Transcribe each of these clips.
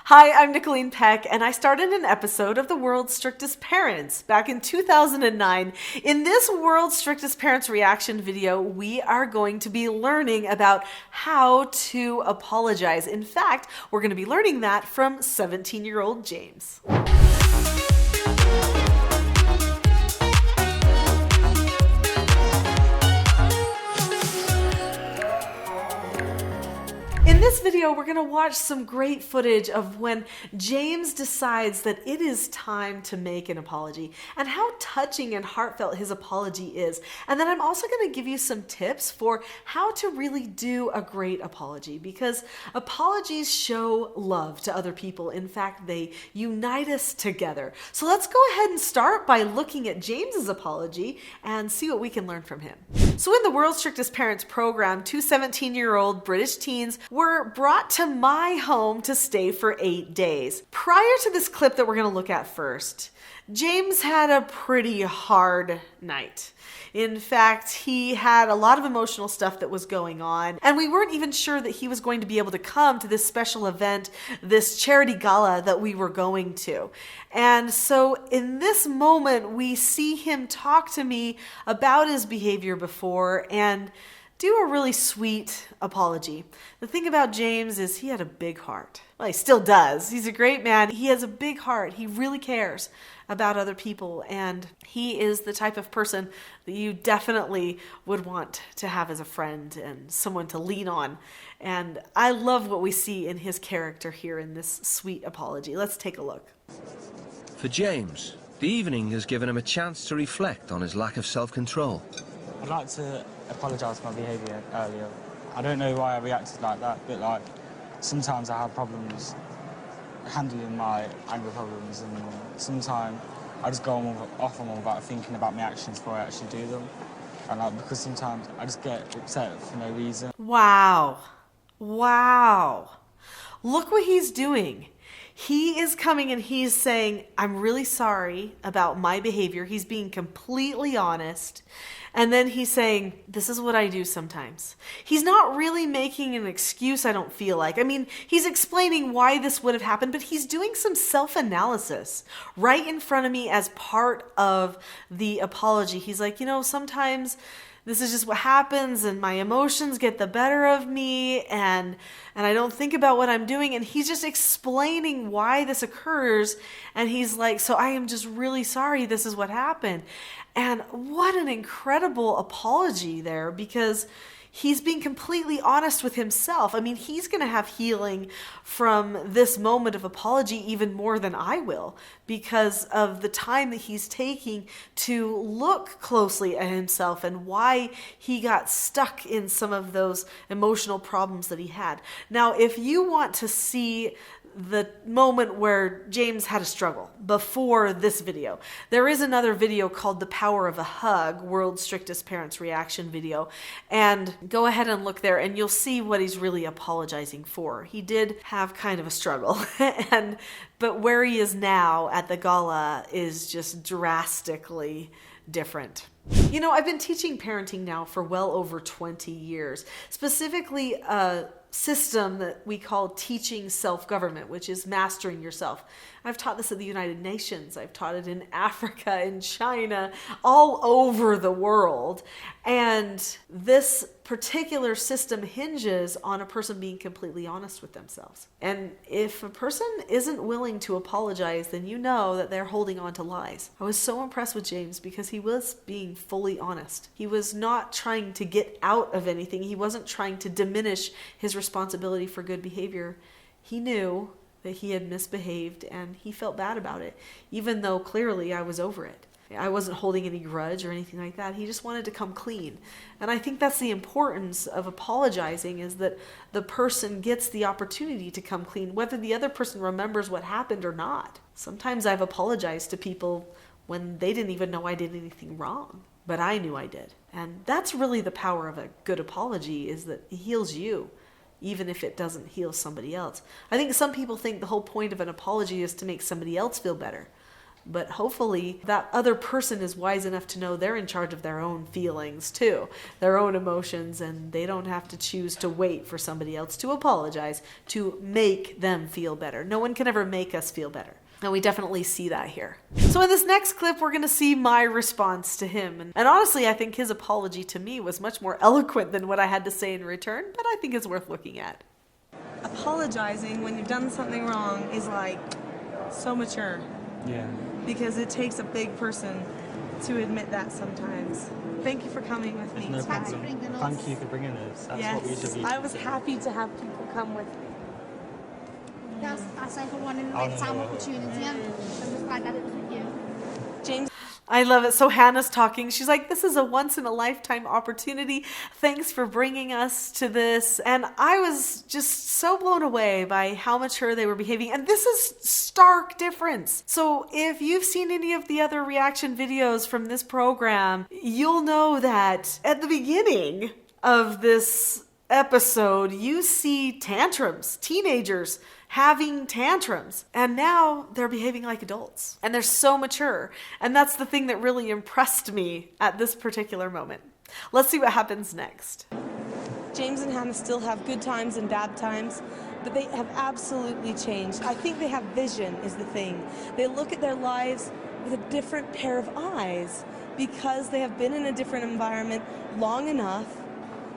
Hi, I'm Nicholeen Peck, and I started an episode of the World's Strictest Parents back in 2009. In this World's Strictest Parents reaction video, we are going to be learning about how to apologize. In fact, we're going to be learning that from 17-year-old James. In this video, we're going to watch some great footage of when James decides that it is time to make an apology and how touching and heartfelt his apology is. And then I'm also going to give you some tips for how to really do a great apology, because apologies show love to other people. In fact, they unite us together. So let's go ahead and start by looking at James's apology and see what we can learn from him. So in the World's Strictest Parents program, two 17-year-old British teens were brought to my home to stay for 8 days. Prior to this clip that we're going to look at first, James had a pretty hard night. In fact, he had a lot of emotional stuff that was going on, and we weren't even sure that he was going to be able to come to this special event, this charity gala that we were going to. And so in this moment, we see him talk to me about his behavior before and do a really sweet apology. The thing about James is he had a big heart. Well, he still does. He's a great man. He has a big heart. He really cares about other people, and he is the type of person that you definitely would want to have as a friend and someone to lean on. And I love what we see in his character here in this sweet apology. Let's take a look. For James, the evening has given him a chance to reflect on his lack of self-control. I'd like to apologise for my behaviour earlier. I don't know why I reacted like that, but sometimes I have problems handling my anger problems, and sometimes I just go off on them without thinking about my actions before I actually do them. And because sometimes I just get upset for no reason. Wow. Wow. Look what he's doing. He is coming and he's saying, I'm really sorry about my behavior. He's being completely honest. And then he's saying, this is what I do sometimes. He's not really making an excuse, I don't feel like. I mean, he's explaining why this would have happened, but he's doing some self-analysis right in front of me as part of the apology. He's like, sometimes this is just what happens and my emotions get the better of me and I don't think about what I'm doing. And he's just explaining why this occurs. And he's like, so I am just really sorry this is what happened. And what an incredible apology there, because he's being completely honest with himself. I mean, he's going to have healing from this moment of apology even more than I will, because of the time that he's taking to look closely at himself and why he got stuck in some of those emotional problems that he had. Now, if you want to see the moment where James had a struggle before this video, there is another video called The Power of a Hug, World's Strictest Parents reaction video, and go ahead and look there and you'll see what he's really apologizing for. He did have kind of a struggle, but where he is now at the gala is just drastically different. I've been teaching parenting now for well over 20 years, specifically a system that we call teaching self-government, which is mastering yourself. I've taught this at the United Nations. I've taught it in Africa, in China, all over the world. And this particular system hinges on a person being completely honest with themselves. And if a person isn't willing to apologize, then you know that they're holding on to lies. I was so impressed with James because he was being fully honest. He was not trying to get out of anything. He wasn't trying to diminish his responsibility for good behavior. He knew that he had misbehaved and he felt bad about it, even though clearly I was over it. I wasn't holding any grudge or anything like that. He just wanted to come clean. And I think that's the importance of apologizing, is that the person gets the opportunity to come clean, whether the other person remembers what happened or not. Sometimes I've apologized to people when they didn't even know I did anything wrong, but I knew I did. And that's really the power of a good apology, is that it heals you, even if it doesn't heal somebody else. I think some people think the whole point of an apology is to make somebody else feel better. But hopefully that other person is wise enough to know they're in charge of their own feelings too, their own emotions, and they don't have to choose to wait for somebody else to apologize to make them feel better. No one can ever make us feel better. And we definitely see that here. So in this next clip, we're going to see my response to him. And honestly, I think his apology to me was much more eloquent than what I had to say in return, but I think it's worth looking at. Apologizing when you've done something wrong is like so mature. Yeah. Because it takes a big person to admit that sometimes. Thank you for coming with me. No today. problem. Thank you for bringing us. That's what we should be. I was happy to have people come with me. That's like a one-in-a-lifetime opportunity, and I'm just glad that it was with you. James. I love it. So Hannah's talking. She's like, this is a once-in-a-lifetime opportunity. Thanks for bringing us to this. And I was just so blown away by how mature they were behaving. And this is stark difference. So if you've seen any of the other reaction videos from this program, you'll know that at the beginning of this episode, you see tantrums, teenagers having tantrums, and now they're behaving like adults and they're so mature. And that's the thing that really impressed me at this particular moment. Let's see what happens next. James and Hannah still have good times and bad times, but they have absolutely changed. I think they have vision is the thing. They look at their lives with a different pair of eyes because they have been in a different environment long enough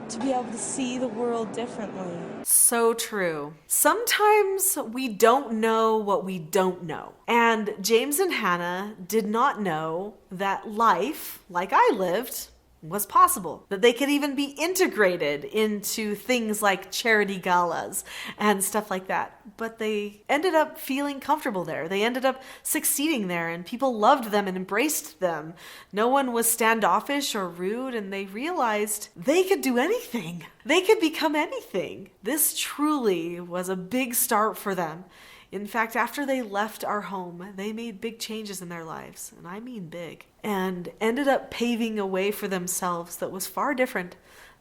to be able to see the world differently. So true. Sometimes we don't know what we don't know. And James and Hannah did not know that life, like I lived, was possible. That they could even be integrated into things like charity galas and stuff like that. But they ended up feeling comfortable there. They ended up succeeding there, and people loved them and embraced them. No one was standoffish or rude, and they realized they could do anything. They could become anything. This truly was a big start for them. In fact, after they left our home, they made big changes in their lives, and I mean big, and ended up paving a way for themselves that was far different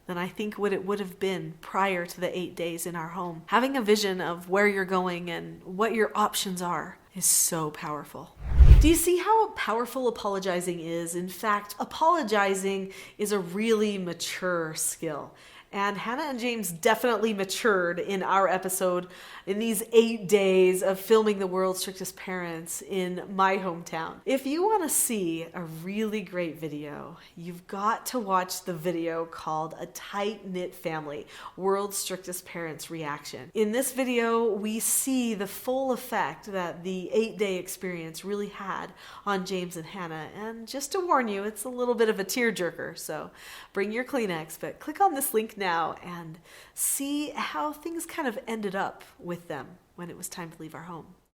than I think what it would have been prior to the 8 days in our home. Having a vision of where you're going and what your options are is so powerful. Do you see how powerful apologizing is? In fact, apologizing is a really mature skill. And Hannah and James definitely matured in our episode in these 8 days of filming The World's Strictest Parents in my hometown. If you want to see a really great video, you've got to watch the video called A Tight-Knit Family, World's Strictest Parents Reaction. In this video, we see the full effect that the 8-day experience really had on James and Hannah. And just to warn you, it's a little bit of a tearjerker, so bring your Kleenex, but click on this link now and see how things kind of ended up with them when it was time to leave our home.